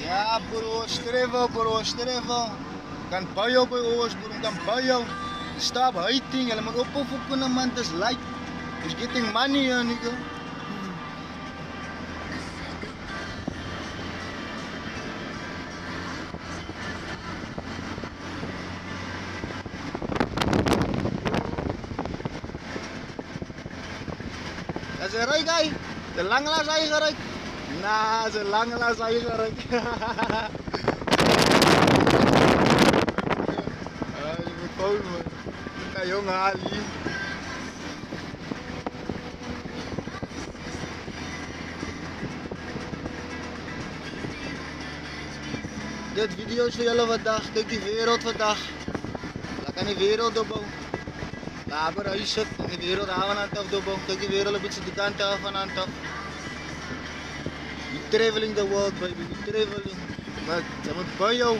Ja, bro, streven. Kan bij jou bij ons, bro, kan bij jou. Stop hating, je moet opvoeken, man, het is light. It's getting money, nigga. Dat is een rij, guy. De lange laat zijn gereden. Nah, de lange laat zijn gereden. Je moet komen, man. Ja, jongen, Ali. Dit video is voor jullie vandaag. Kijk die wereld vandaag. Laat aan die wereld opbouwen. Daar waar je zit, in die wereld gaan we aan het opbouwen. Kijk die wereld een beetje die kant af en aan het. We traveling the world, baby. We traveling. Maar dat moet bij jou.